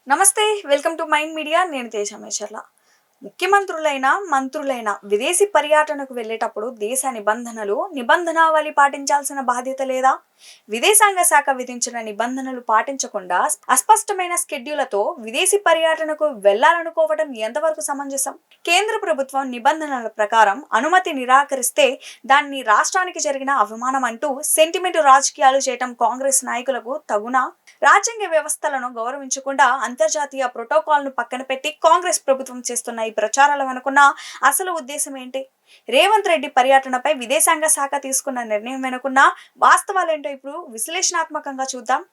నమస్తే, welcome to mind media. నేను తేజమేశ్వర్ల. ముఖ్యమంత్రులైన మంత్రులైన విదేశీ పర్యటనకు వెళ్ళేటప్పుడు దేశ నిబంధనావళి పాటించాల్సిన బాధ్యత లేదా? విదేశాంగ శాఖ విధించిన నిబంధనలు పాటించకుండా అస్పష్టమైన స్కెడ్యూలతో విదేశీ పర్యటనకు వెళ్లాలనుకోవడం ఎంతవరకు సమంజసం? కేంద్ర ప్రభుత్వం నిబంధనల ప్రకారం అనుమతి నిరాకరిస్తే దాన్ని రాష్ట్రానికి జరిగిన అవమానం అంటూ సెంటిమెంట్ రాజకీయాలు చేయటం కాంగ్రెస్ నాయకులకు తగునా? రాజ్యాంగ వ్యవస్థలను గౌరవించకుండా అంతర్జాతీయ ప్రోటోకాల్ను పక్కన పెట్టి కాంగ్రెస్ ప్రభుత్వం చేస్తున్న ఈ ప్రచారాలు వెనుకున్న అసలు ఉద్దేశం ఏంటి? రేవంత్ రెడ్డి పర్యటనపై విదేశాంగ శాఖ తీసుకున్న నిర్ణయం వెనుకున్న వాస్తవాలేంటో ఇప్పుడు విశ్లేషణాత్మకంగా చూద్దాం.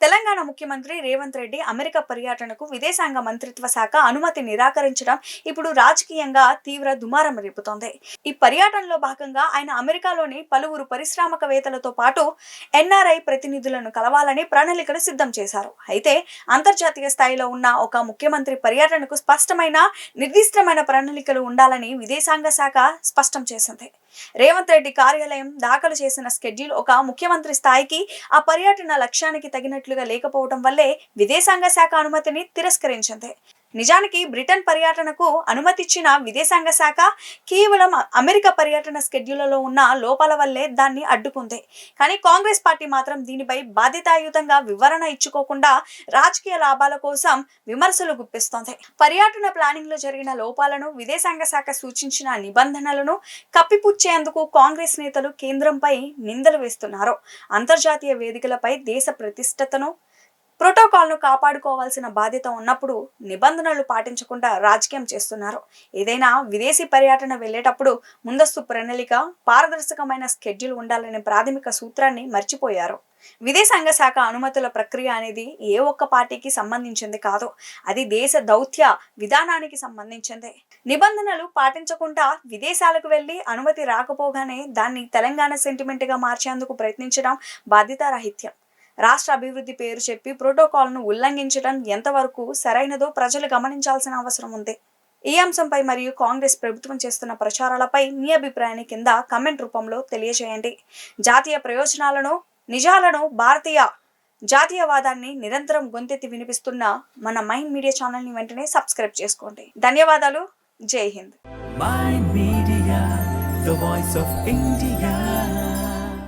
తెలంగాణ ముఖ్యమంత్రి రేవంత్ రెడ్డి అమెరికా పర్యటనకు విదేశాంగ మంత్రిత్వ శాఖ అనుమతి నిరాకరించడం ఇప్పుడు రాజకీయంగా తీవ్ర దుమారం రేపుతోంది. ఈ పర్యటనలో భాగంగా ఆయన అమెరికాలోని పలువురు పారిశ్రామికవేత్తలతో పాటు ఎన్ఆర్ఐ ప్రతినిధులను కలవాలని ప్రణాళికలు సిద్ధం చేశారు. అయితే అంతర్జాతీయ స్థాయిలో ఉన్న ఒక ముఖ్యమంత్రి పర్యటనకు స్పష్టమైన నిర్దిష్టమైన ప్రణాళికలు ఉండాలని విదేశాంగ శాఖ స్పష్టం చేసింది. రేవంత్ రెడ్డి కార్యాలయం దాఖలు చేసిన స్కెడ్యూల్ ఒక ముఖ్యమంత్రి స్థాయికి ఆ పర్యటన లక్ష్యానికి తగినట్లుగా లేకపోవడం వల్లే విదేశాంగ శాఖ అనుమతిని తిరస్కరించింది. నిజానికి బ్రిటన్ పర్యటనకు అనుమతిచ్చిన విదేశాంగ శాఖ కేవలం అమెరికా పర్యటన స్కెడ్యూల్లో ఉన్న లోపాల వల్లే దాన్ని అడ్డుకుంది. కానీ కాంగ్రెస్ పార్టీ మాత్రం దీనిపై బాధ్యతాయుతంగా వివరణ ఇచ్చుకోకుండా రాజకీయ లాభాల కోసం విమర్శలు గుప్పిస్తోంది. పర్యటన ప్లానింగ్ లో జరిగిన లోపాలను, విదేశాంగ శాఖ సూచించిన నిబంధనలను కప్పిపుచ్చేందుకు కాంగ్రెస్ నేతలు కేంద్రంపై నిందలు వేస్తున్నారు. అంతర్జాతీయ వేదికలపై దేశ ప్రతిష్టతను, ప్రోటోకాల్ను కాపాడుకోవాల్సిన బాధ్యత ఉన్నప్పుడు నిబంధనలు పాటించకుండా రాజకీయం చేస్తున్నారు. ఏదైనా విదేశీ పర్యటన వెళ్లేటప్పుడు ముందస్తు ప్రణాళిక, పారదర్శకమైన స్కెడ్యూల్ ఉండాలనే ప్రాథమిక సూత్రాన్ని మర్చిపోయారు. విదేశాంగ శాఖ అనుమతుల ప్రక్రియ అనేది ఏ ఒక్క పార్టీకి సంబంధించింది కాదు. అది దేశ దౌత్య విధానానికి సంబంధించింది. నిబంధనలు పాటించకుండా విదేశాలకు వెళ్లి అనుమతి రాకపోగానే దాన్ని తెలంగాణ సెంటిమెంట్గా మార్చేందుకు ప్రయత్నించడం బాధ్యతారాహిత్యం. రాష్ట్ర అభివృద్ధి పేరు చెప్పి ప్రోటోకాల్ను ఉల్లంఘించడం ఎంతవరకు సరైనదో ప్రజలు గమనించాల్సిన అవసరం ఉంది. ఈ అంశంపై మరియు కాంగ్రెస్ ప్రభుత్వం చేస్తున్న ప్రచారాలపై మీ అభిప్రాయాన్ని కింద కమెంట్ రూపంలో తెలియజేయండి. జాతీయ ప్రయోజనాలను, నిజాలను, భారతీయ జాతీయవాదాన్ని నిరంతరం గొంతెత్తి వినిపిస్తున్న మన మైండ్ మీడియా ఛానల్ని వెంటనే సబ్స్క్రైబ్ చేసుకోండి. ధన్యవాదాలు. జై Hind. Mind Media, the voice of India.